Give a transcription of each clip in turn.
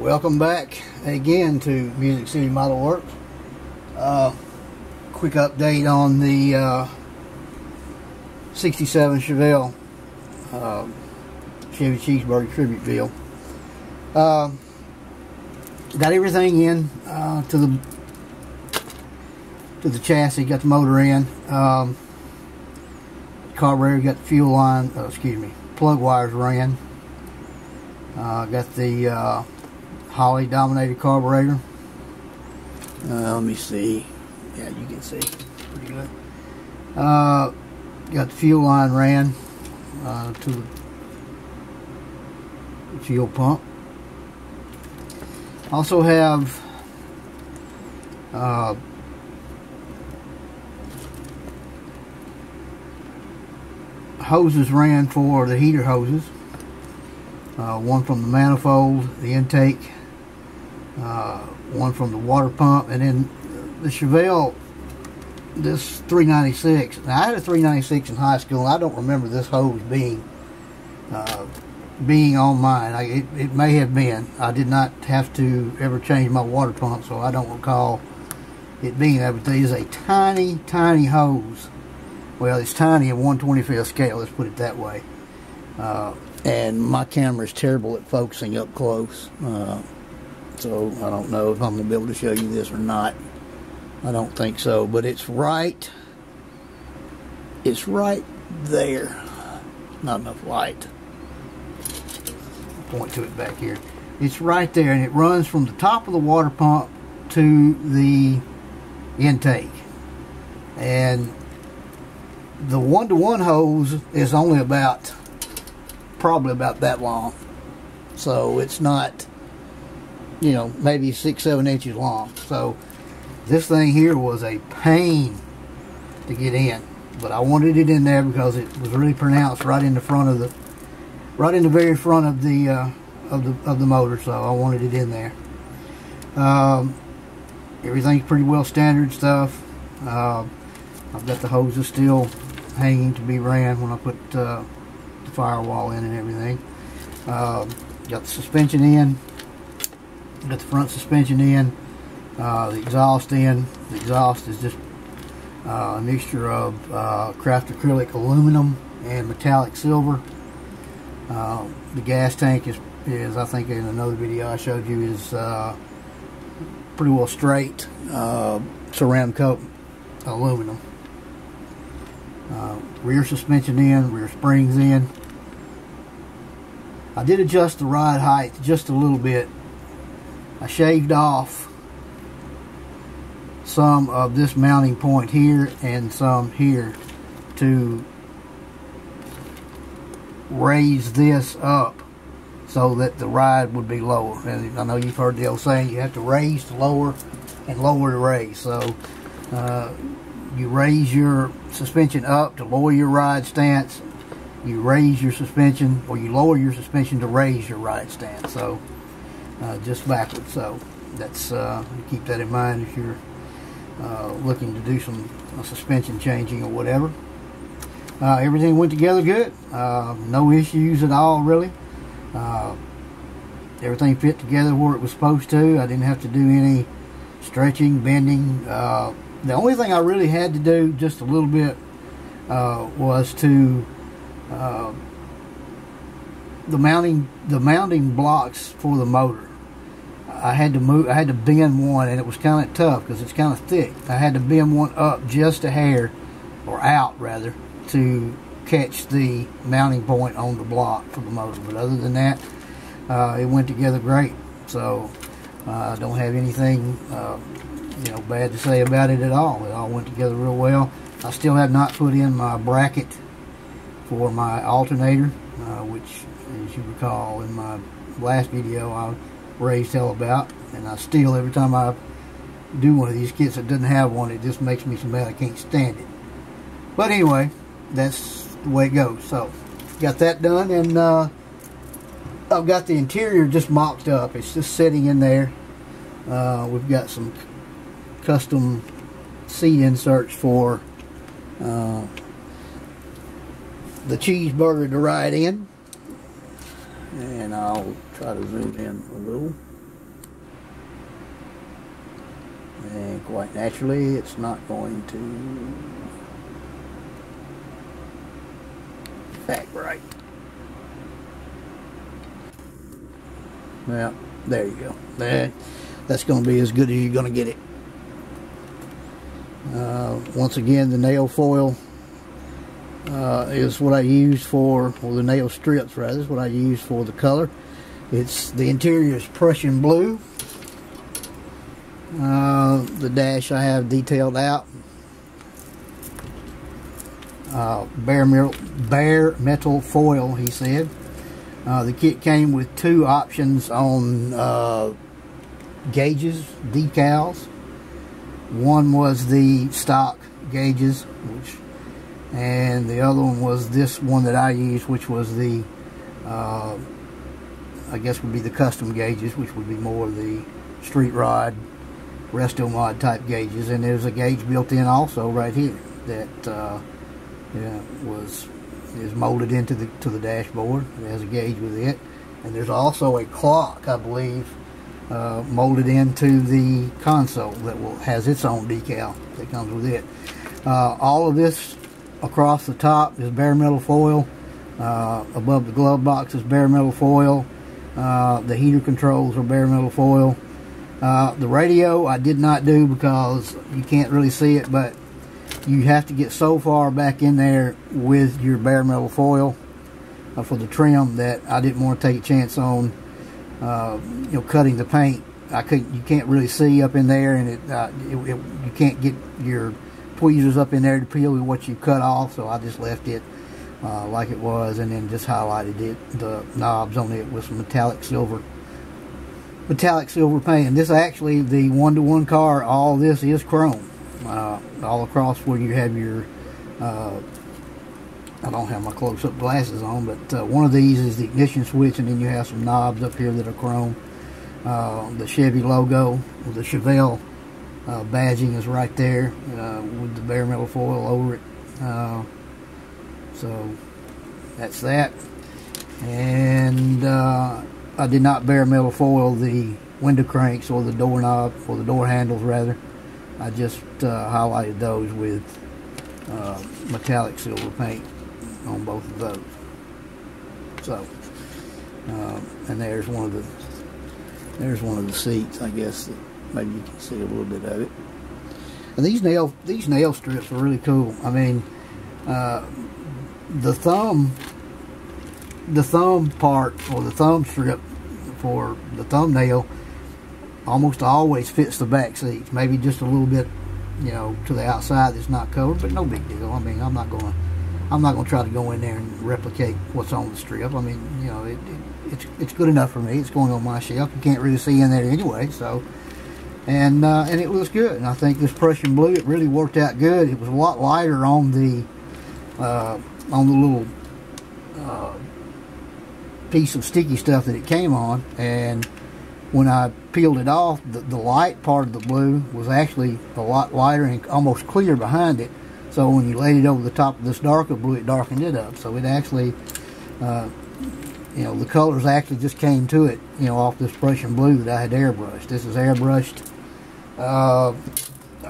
Welcome back again to Music City Model Works. Quick update on the 67 Chevy Chevy Cheeseburger tribute bill. Got everything in to the chassis. Got the motor in. Carburetor, got the fuel line. Plug wires ran. Got the Holly dominated carburetor. Let me see. Yeah, you can see. Pretty good. Got the fuel line ran to the fuel pump. Also have hoses ran for the heater hoses. One from the manifold, the intake, one from the water pump, and then the Chevelle, this 396. Now, I had a 396 in high school, and I don't remember this hose being on mine. It may have been. I did not have to ever change my water pump, so I don't recall it being there. But it is a tiny, tiny hose. Well, it's tiny at 1/25th scale, let's put it that way. And my camera is terrible at focusing up close. So I don't know if I'm going to be able to show you this or not. I don't think so, but it's right there. Not enough light. I'll point to it back here. It's right there, and it runs from the top of the water pump to the intake. And the one-to-one hose is only probably about that long. So it's not, maybe 6-7 inches long. So this thing here was a pain to get in, but I wanted it in there because it was really pronounced right in the front of the, very front of the motor. So I wanted it in there. Everything's pretty well standard stuff. I've got the hoses still hanging to be ran when I put the firewall in and everything. Got the suspension in. Got the front suspension in. The exhaust in. The exhaust is just a mixture of craft acrylic aluminum and metallic silver. The gas tank is I think in another video I showed you, is pretty well straight ceramic coat aluminum. Rear suspension in, rear springs in. I did adjust the ride height just a little bit. I shaved off some of this mounting point here and some here to raise this up so that the ride would be lower. And I know you've heard the old saying, you have to raise to lower and lower to raise. So you raise your suspension up to lower your ride stance. You raise your suspension, or you lower your suspension to raise your ride stance. So just backwards. So that's keep that in mind if you're looking to do some suspension changing or whatever. Everything went together good. No issues at all, really. Everything fit together where it was supposed to. I didn't have to do any stretching, bending. The only thing I really had to do just a little bit was to the mounting blocks for the motor. I had to bend one, and it was kind of tough because it's kind of thick. I had to bend one up just a hair, or out rather, to catch the mounting point on the block for the motor. But other than that, it went together great. So I don't have anything bad to say about it at all. It all went together real well. I still have not put in my bracket for my alternator, which, as you recall, in my last video I raised hell about, and I still, every time I do one of these kits that doesn't have one, it just makes me so mad I can't stand it. But anyway, that's the way it goes. So got that done, and I've got the interior just mocked up. It's just sitting in there. We've got some custom seat inserts for the Cheeseburger to ride in, and I'll try to zoom in a little. working quite naturally. It's not going to act right. Well, there you go. That's going to be as good as you're going to get it. Once again, the nail foil is what I use for, or the nail strips rather, is what I use for the color. The interior is Prussian blue. The dash I have detailed out. Bare metal foil, he said. The kit came with 2 options on gauges, decals. One was the stock gauges, and the other one was this one that I used, which was the I guess would be the custom gauges, which would be more the street rod, resto mod type gauges. And there's a gauge built in also right here that is molded into the dashboard. It has a gauge with it, and there's also a clock, I believe, molded into the console that has its own decal that comes with it. All of this across the top is bare metal foil. Above the glove box is bare metal foil. The heater controls are bare metal foil. The radio I did not do because you can't really see it, but you have to get so far back in there with your bare metal foil for the trim that I didn't want to take a chance on cutting the paint. You can't really see up in there, and you can't get your tweezers up in there to peel what you cut off, so I just left it like it was, and then just highlighted the knobs on it with some metallic silver paint. And this actually, the 1-to-1 car, all this is chrome all across where you have your I don't have my close-up glasses on, but one of these is the ignition switch, and then you have some knobs up here that are chrome. The Chevy logo, the Chevelle badging is right there with the bare metal foil over it. So that's that. And I did not bare metal foil the window cranks or the doorknob, or the door handles rather. I just highlighted those with metallic silver paint on both of those. So and there's one of the seats, I guess, that maybe you can see a little bit of it. And these nail strips are really cool. I mean, the thumb part, or the thumb strip for the thumbnail, almost always fits the back seats. Maybe just a little bit, to the outside that's not covered, but no big deal. I mean, I'm not gonna try to go in there and replicate what's on the strip. I mean, it's good enough for me. It's going on my shelf. You can't really see in there anyway. So, and it looks good. And I think this Prussian blue, it really worked out good. It was a lot lighter on the little piece of sticky stuff that it came on, and when I peeled it off, the light part of the blue was actually a lot lighter and almost clear behind it. So when you laid it over the top of this darker blue, it darkened it up. So it actually, the colors actually just came to it, off this Prussian blue that I had airbrushed. This is airbrushed. I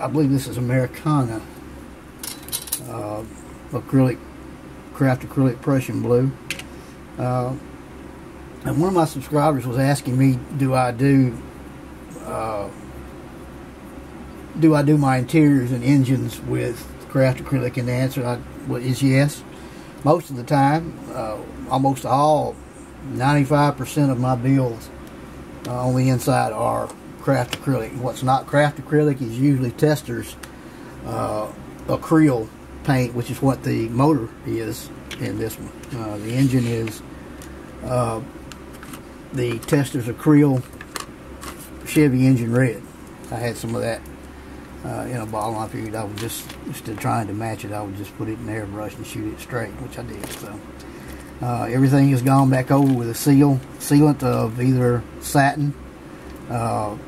believe this is Americana craft acrylic Prussian blue. And one of my subscribers was asking me, do I do my interiors and engines with craft acrylic? And the answer is yes. Most of the time, almost all, 95% of my builds on the inside are craft acrylic. What's not craft acrylic is usually Tester's acryl paint, which is what the motor is in this one. The engine is the Tester's acryl Chevy engine red. I had some of that in a bottle. I figured I would instead of trying to match it, I would just put it in the airbrush and shoot it straight, which I did. So everything has gone back over with a sealant of either satin.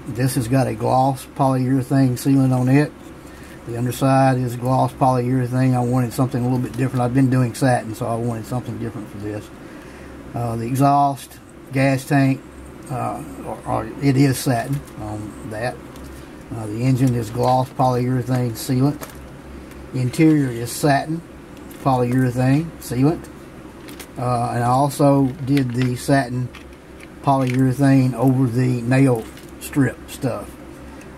This has got a gloss polyurethane sealant on it. The underside is gloss polyurethane. I wanted something a little bit different. I've been doing satin, so I wanted something different for this. The exhaust, gas tank, it is satin on that. The engine is gloss polyurethane sealant. The interior is satin polyurethane sealant. And I also did the satin polyurethane over the nail strip stuff.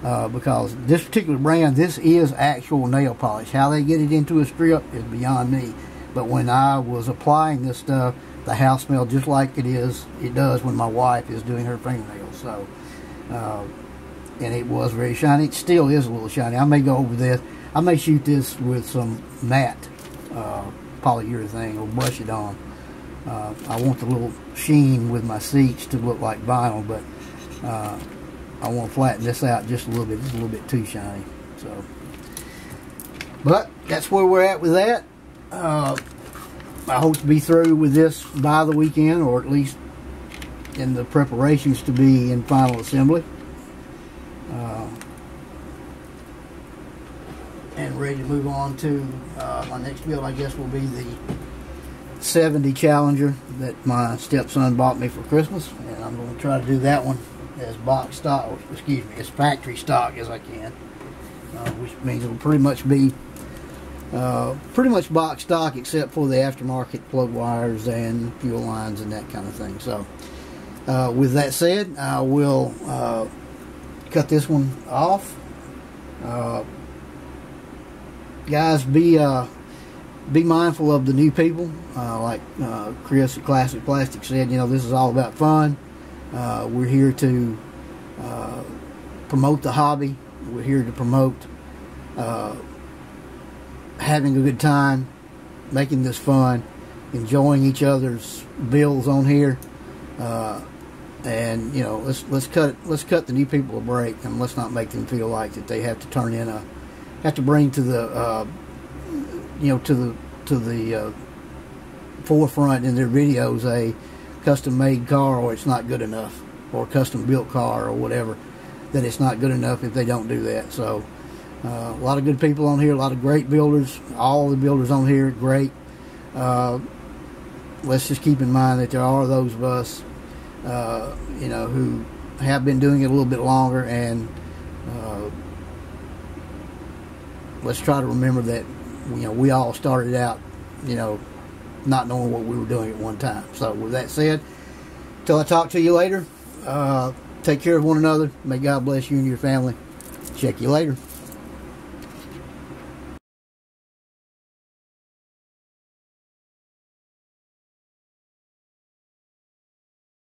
Because this particular brand, this is actual nail polish. How they get it into a strip is beyond me. But when I was applying this stuff, the house smelled just like it does when my wife is doing her fingernails. So, and it was very shiny. It still is a little shiny. I may go over this. I may shoot this with some matte polyurethane or brush it on. I want the little sheen with my seats to look like vinyl, but I want to flatten this out just a little bit. It's a little bit too shiny. So, but that's where we're at with that. I hope to be through with this by the weekend, or at least in the preparations to be in final assembly. And ready to move on to my next build. I guess will be the 70 Challenger that my stepson bought me for Christmas, and I'm going to try to do that one as box stock, or excuse me, as factory stock as I can, which means it'll pretty much be box stock except for the aftermarket plug wires and fuel lines and that kind of thing. So with that said, I will cut this one off. Guys, be mindful of the new people. Like Chris at Classic Plastic said, you know, this is all about fun. We're here to promote the hobby. We're here to promote having a good time, making this fun, enjoying each other's builds on here, and you know, let's cut the new people a break, and let's not make them feel like that they have to bring to the to the forefront in their videos a custom made car, or it's not good enough, or a custom built car, or whatever, that it's not good enough if they don't do that. So a lot of good people on here, a lot of great builders. All the builders on here are great. Let's just keep in mind that there are those of us you know, who have been doing it a little bit longer, and let's try to remember that, you know, we all started out, you know, not knowing what we were doing at one time. So with that said, till I talk to you later, take care of one another. May God bless you and your family. Check you later.